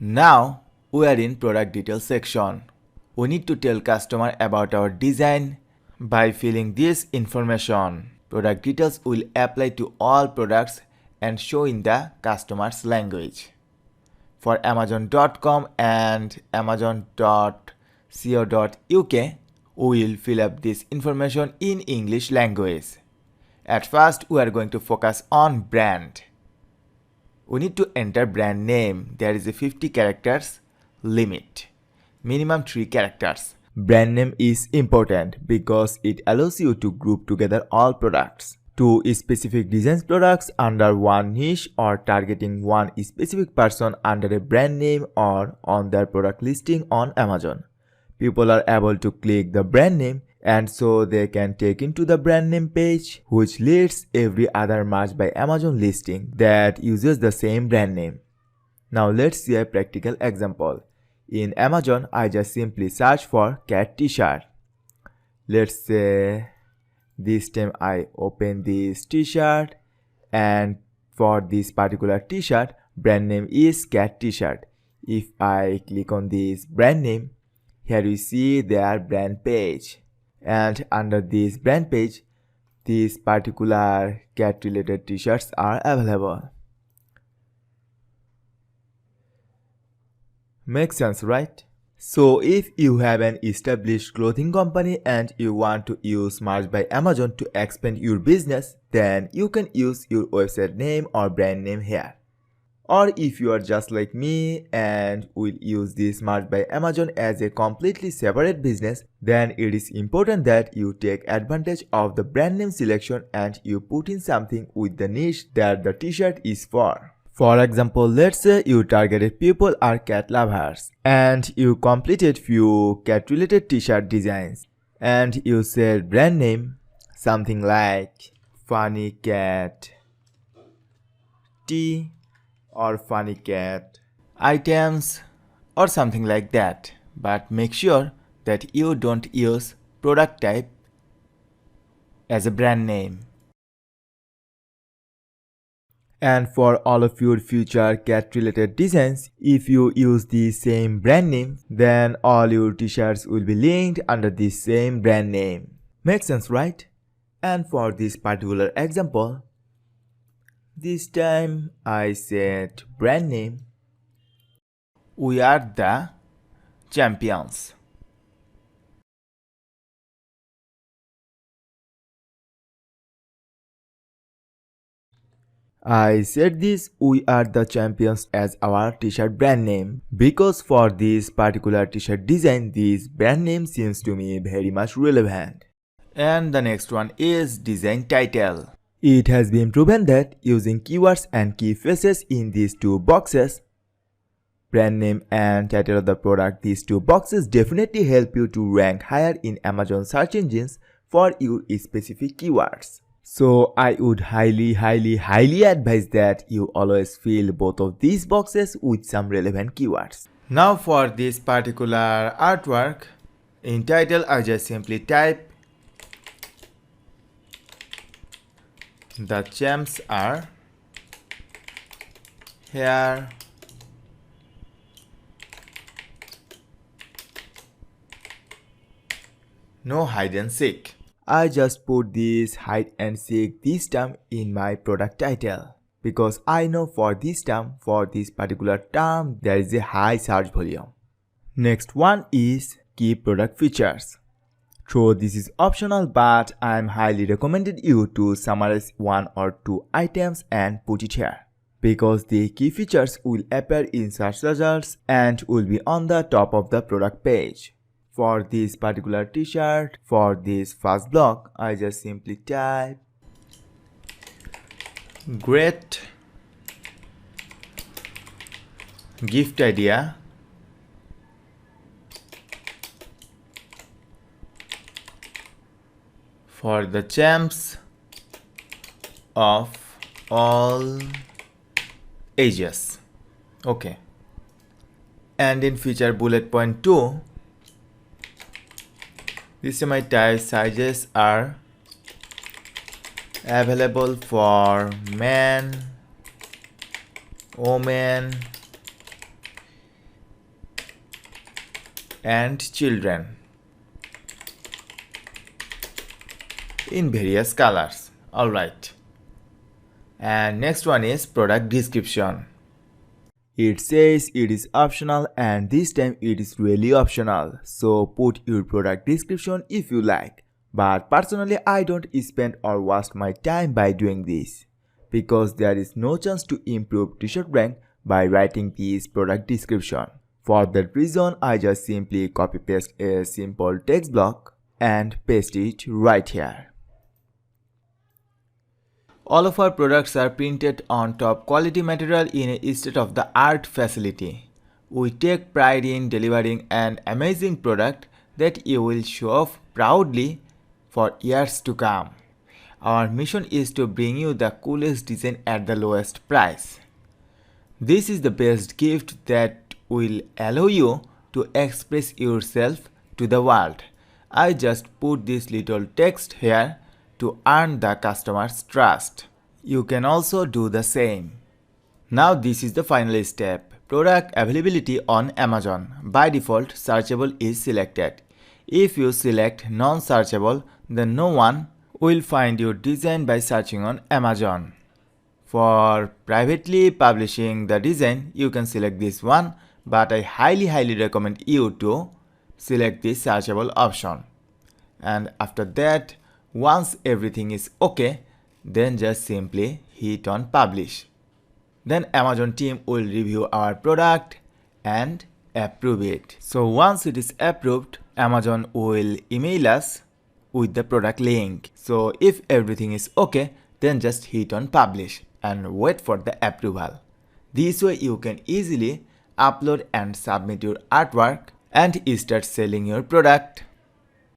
Now we are in product details section. We need to tell customer about our design by filling this information. Product details will apply to all products and show in the customer's language. For Amazon.com and Amazon.co.uk, we will fill up this information in English language. At first, we are going to focus on brand. We need to enter brand name. There is a 50 characters limit. Minimum 3 characters. Brand name is important because it allows you to group together all products. To specific designs products under one niche or targeting one specific person under a brand name or on their product listing on Amazon. People are able to click the brand name and so they can take into the brand name page, which leads every other Match by Amazon listing that uses the same brand name. Now let's see a practical example. In Amazon, I just simply search for cat t-shirt. Let's say this time I open this t-shirt, and for this particular t-shirt, brand name is cat t-shirt. If I click on this brand name, here you see their brand page. And under this brand page, these particular cat related t-shirts are available. Makes sense, right? So if you have an established clothing company and you want to use Match by Amazon to expand your business, then you can use your website name or brand name here. Or if you are just like me and will use this Match by Amazon as a completely separate business, then it is important that you take advantage of the brand name selection and you put in something with the niche that the t-shirt is for. For example, let's say you targeted people are cat lovers and you completed few cat related t-shirt designs and you said brand name something like funny cat tea or funny cat items or something like that. But make sure that you don't use product type as a brand name. And for all of your future cat related designs, if you use the same brand name, then all your t-shirts will be linked under the same brand name. Makes sense, right? And for this particular example, this time I said brand name. We are the champions. I said this we are the champions as our t-shirt brand name because for this particular t-shirt design, this brand name seems to me very much relevant. And the next one is design title. It has been proven that using keywords and key phrases in these two boxes, brand name and title of the product, these two boxes definitely help you to rank higher in Amazon search engines for your specific keywords. So I would highly advise that you always fill both of these boxes with some relevant keywords. Now for this particular artwork, in title I just simply type the champs are here. No hide and seek. I just put this hide and seek this term in my product title because I know for this term, for this particular term, there is a high search volume. Next one is key product features. Though this is optional, but I am highly recommended you to summarize one or two items and put it here because the key features will appear in search results and will be on the top of the product page. For this particular t-shirt, for this first block, I just simply type great gift idea for the champs of all ages. Okay. And in feature bullet point 2, this my type sizes are available for men, women, and children in various colors. Alright. And next one is product description. It says it is optional, and this time it is really optional. So put your product description if you like. But personally, I don't spend or waste my time by doing this, because there is no chance to improve t-shirt brand by writing this product description. For that reason, I just simply copy paste a simple text block and paste it right here. All of our products are printed on top quality material in a state-of-the-art facility. We take pride in delivering an amazing product that you will show off proudly for years to come. Our mission is to bring you the coolest design at the lowest price. This is the best gift that will allow you to express yourself to the world. I just put this little text here to earn the customer's trust. You can also do the same. Now this is the final step. Product availability on Amazon. By default, searchable is selected. If you select non-searchable, then no one will find your design by searching on Amazon. For privately publishing the design, you can select this one, but I highly recommend you to select this searchable option. And after that, once everything is okay, then just simply hit on publish. Then Amazon team will review our product and approve it. So once it is approved, Amazon will email us with the product link. So if everything is okay, then just hit on publish and wait for the approval. This way you can easily upload and submit your artwork and start selling your product.